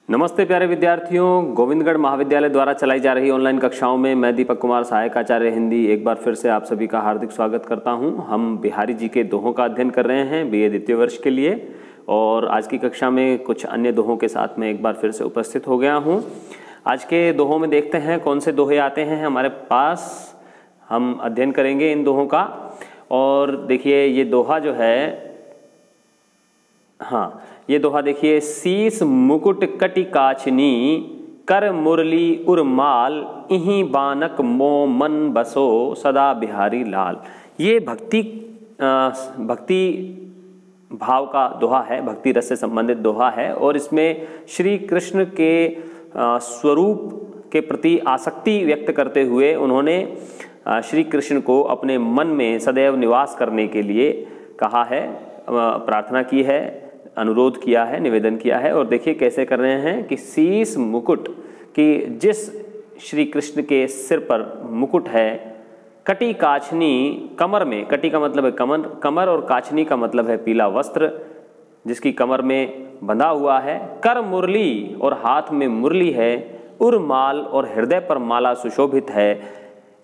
नमस्ते प्यारे विद्यार्थियों, गोविंदगढ़ महाविद्यालय द्वारा चलाई जा रही ऑनलाइन कक्षाओं में मैं दीपक कुमार, सहायक आचार्य हिंदी, एक बार फिर से आप सभी का हार्दिक स्वागत करता हूं। हम बिहारी जी के दोहों का अध्ययन कर रहे हैं बीए द्वितीय वर्ष के लिए, और आज की कक्षा में कुछ अन्य दोहों के साथ में एक बार फिर से उपस्थित हो गया हूं। आज के दोहों में देखते हैं कौन से दोहे आते हैं हमारे पास। हम अध्ययन करेंगे इन दोहों का। और देखिए ये दोहा जो है, हाँ ये दोहा देखिए, शीस मुकुट कटि काछनी कर मुरली उर्माल इहीं बानक मो मन बसो सदा बिहारी लाल। ये भक्ति भाव का दोहा है, भक्ति रस से संबंधित दोहा है, और इसमें श्री कृष्ण के स्वरूप के प्रति आसक्ति व्यक्त करते हुए उन्होंने श्री कृष्ण को अपने मन में सदैव निवास करने के लिए कहा है, प्रार्थना की है, अनुरोध किया है, निवेदन किया है। और देखिए कैसे कर रहे हैं कि शीस मुकुट की, जिस श्री कृष्ण के सिर पर मुकुट है, कटी काछनी कमर में, कटी का मतलब है कमर और काछनी का मतलब है पीला वस्त्र जिसकी कमर में बंधा हुआ है, कर मुरली और हाथ में मुरली है, उर्माल और हृदय पर माला सुशोभित है,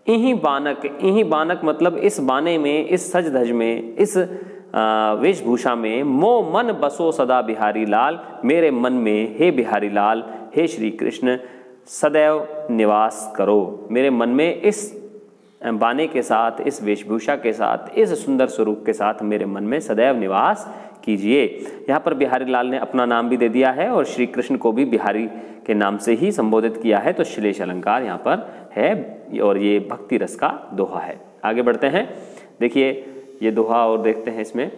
इहीं बानक मतलब इस बाने में, इस सज धज में, इस वेशभूषा में, मो मन बसो सदा बिहारी लाल, मेरे मन में हे बिहारी लाल, हे श्री कृष्ण सदैव निवास करो। मेरे मन में इस बाने के साथ, इस वेशभूषा के साथ, इस सुंदर स्वरूप के साथ मेरे मन में सदैव निवास कीजिए। यहाँ पर बिहारी लाल ने अपना नाम भी दे दिया है और श्री कृष्ण को भी बिहारी के नाम से ही संबोधित किया है, तो श्लेष अलंकार यहाँ पर है और ये भक्ति रस का दोहा है। आगे बढ़ते हैं, देखिए ये दोहा और देखते हैं इसमें।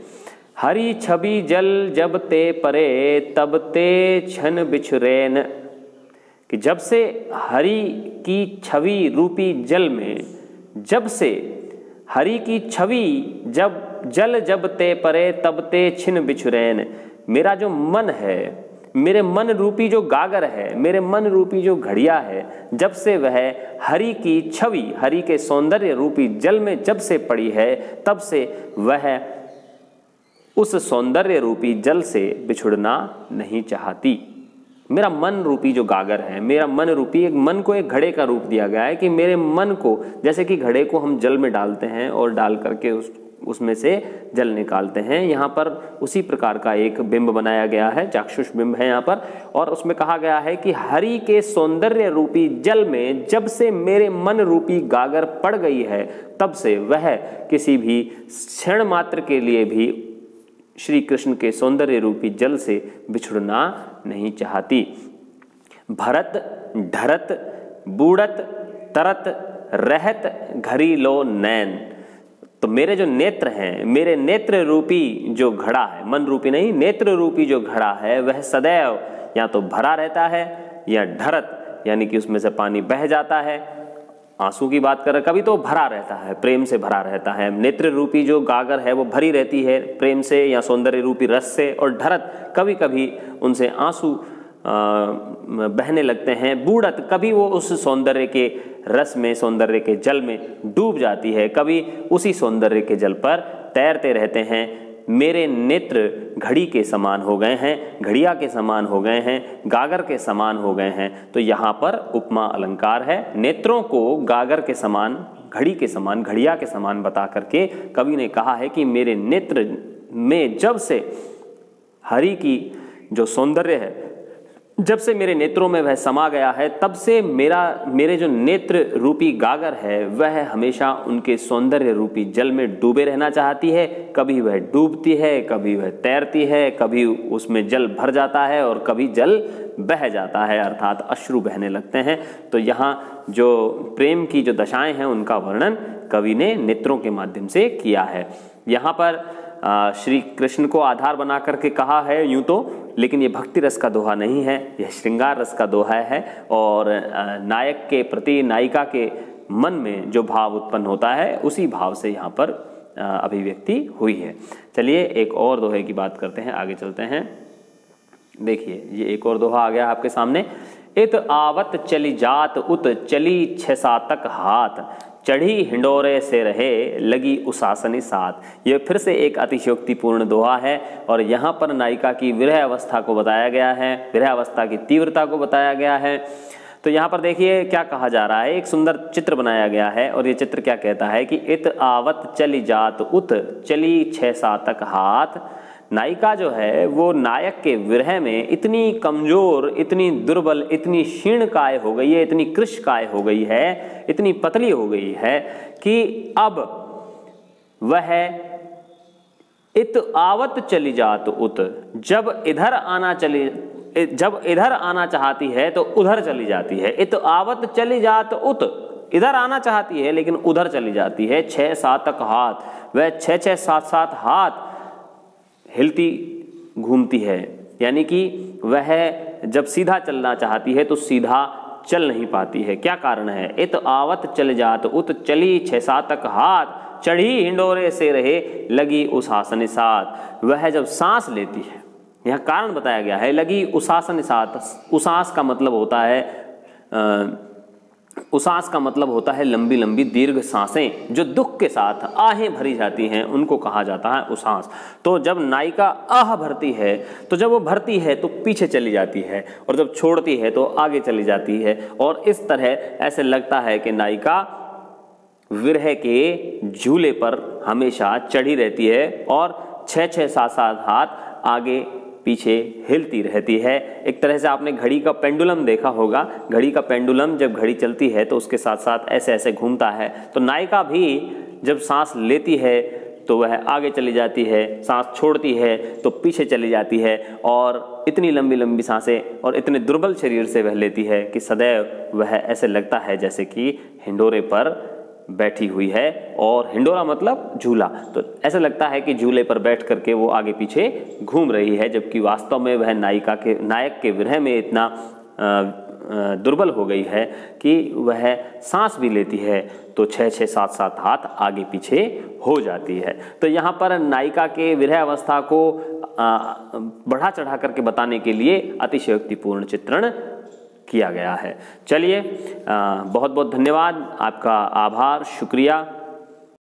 हरि छवि जल जब ते परे तब ते छन बिछुरैन, कि जब से हरि की छवि रूपी जल में, जब से हरि की छवि जब ते परे तब ते छिन बिछुरैन, मेरा जो मन है, मेरे मन रूपी जो गागर है, मेरे मन रूपी जो घड़िया है, जब से वह हरि की छवि, हरि के सौंदर्य रूपी जल में जब से पड़ी है, तब से वह उस सौंदर्य रूपी जल से बिछुड़ना नहीं चाहती। मेरा मन रूपी जो गागर है, मेरा मन रूपी, एक मन को एक घड़े का रूप दिया गया है कि मेरे मन को, जैसे कि घड़े को हम जल में डालते हैं और डाल करके उसमें से जल निकालते हैं, यहाँ पर उसी प्रकार का एक बिंब बनाया गया है, चाक्षुष बिंब है यहाँ पर। और उसमें कहा गया है कि हरि के सौंदर्य रूपी जल में जब से मेरे मन रूपी गागर पड़ गई है, तब से वह किसी भी क्षण मात्र के लिए भी श्री कृष्ण के सौंदर्य रूपी जल से बिछुड़ना नहीं चाहती। भरत ढरत बूढ़त तरत रहत घरी लो नैन, तो मेरे जो नेत्र हैं, मेरे नेत्र रूपी जो घड़ा है, मन रूपी नहीं, नेत्र रूपी जो घड़ा है, वह सदैव या तो भरा रहता है या ढरत यानी कि उसमें से पानी बह जाता है। आंसू की बात करें, कभी तो भरा रहता है, प्रेम से भरा रहता है। नेत्र रूपी जो गागर है वो भरी रहती है प्रेम से या सौंदर्य रूपी रस से, और ढरत कभी कभी उनसे आंसू बहने लगते हैं। बूढ़त कभी वो उस सौंदर्य के रस में, सौंदर्य के जल में डूब जाती है, कभी उसी सौंदर्य के जल पर तैरते रहते हैं। मेरे नेत्र घड़ी के समान हो गए हैं, घड़िया के समान हो गए हैं, गागर के समान हो गए हैं। तो यहाँ पर उपमा अलंकार है। नेत्रों को गागर के समान, घड़ी के समान, घड़िया के समान बता करके कवि ने कहा है कि मेरे नेत्र में जब से हरि की जो सौंदर्य है, जब से मेरे नेत्रों में वह समा गया है, तब से मेरे जो नेत्र रूपी गागर है वह हमेशा उनके सौंदर्य रूपी जल में डूबे रहना चाहती है। कभी वह डूबती है, कभी वह तैरती है, कभी उसमें जल भर जाता है और कभी जल बह जाता है, अर्थात अश्रु बहने लगते हैं। तो यहाँ जो प्रेम की जो दशाएं हैं उनका वर्णन कवि ने नेत्रों के माध्यम से किया है। यहाँ पर श्री कृष्ण को आधार बना करके कहा है यूं तो, लेकिन ये भक्ति रस का दोहा नहीं है, यह श्रृंगार रस का दोहा है। और नायक के प्रति नायिका के मन में जो भाव उत्पन्न होता है, उसी भाव से यहाँ पर अभिव्यक्ति हुई है। चलिए एक और दोहे की बात करते हैं, आगे चलते हैं। देखिए ये एक और दोहा आ गया आपके सामने। इत आवत चली जात उत चली 6 सातक हाथ, चढ़ी हिंडोरे से रहे लगी उसासनी साथ। ये फिर से एक अतिशयोक्तिपूर्ण दोहा है और यहाँ पर नायिका की विरह अवस्था को बताया गया है, विरह अवस्था की तीव्रता को बताया गया है। तो यहाँ पर देखिए क्या कहा जा रहा है, एक सुंदर चित्र बनाया गया है और ये चित्र क्या कहता है कि इत आवत चली जात उत चली 6 सातक हाथ। नायिका जो है वो नायक के विरह में इतनी कमजोर, इतनी दुर्बल, इतनी क्षीणकाय हो गई है, इतनी कृशकाय हो गई है, इतनी पतली हो गई है कि अब वह इत आवत चली जात उत, जब इधर आना चाहती है तो उधर चली जाती है। इत आवत चली जात उत, इधर आना चाहती है लेकिन उधर चली जाती है। 6 सातक हाथ, वह 6-6 7-7 हाथ हिलती घूमती है, यानी कि वह जब सीधा चलना चाहती है तो सीधा चल नहीं पाती है। क्या कारण है? इत आवत चल जात उत चली 6 सातक हाथ, चढ़ी हिंडोरे से रहे लगी उसासन साथ। वह जब सांस लेती है, यह कारण बताया गया है, लगी उसासन साथ। उसास का मतलब होता है उसास का मतलब होता है लंबी लंबी दीर्घ सांसें जो दुख के साथ आहें भरी जाती हैं, उनको कहा जाता है उसास। तो जब नायिका आह भरती है, तो जब वो भरती है तो पीछे चली जाती है और जब छोड़ती है तो आगे चली जाती है। और इस तरह ऐसे लगता है कि नायिका विरह के झूले पर हमेशा चढ़ी रहती है और 6-6 7-7 हाथ आगे पीछे हिलती रहती है। एक तरह से आपने घड़ी का पेंडुलम देखा होगा, घड़ी का पेंडुलम जब घड़ी चलती है तो उसके साथ साथ ऐसे ऐसे घूमता है। तो नायिका भी जब सांस लेती है तो वह आगे चली जाती है, सांस छोड़ती है तो पीछे चली जाती है और इतनी लंबी लंबी सांसें और इतने दुर्बल शरीर से वह लेती है कि सदैव वह ऐसे लगता है जैसे कि हिंडोरे पर बैठी हुई है। और हिंडोरा मतलब झूला, तो ऐसा लगता है कि झूले पर बैठ करके वो आगे पीछे घूम रही है, जबकि वास्तव में वह नायक के विरह में इतना दुर्बल हो गई है कि वह सांस भी लेती है तो 6-6 7-7 हाथ आगे पीछे हो जाती है। तो यहाँ पर नायिका के विरह अवस्था को बढ़ा चढ़ा करके बताने के लिए अतिशयोक्तिपूर्ण चित्रण किया गया है। चलिए बहुत बहुत धन्यवाद, आपका आभार, शुक्रिया।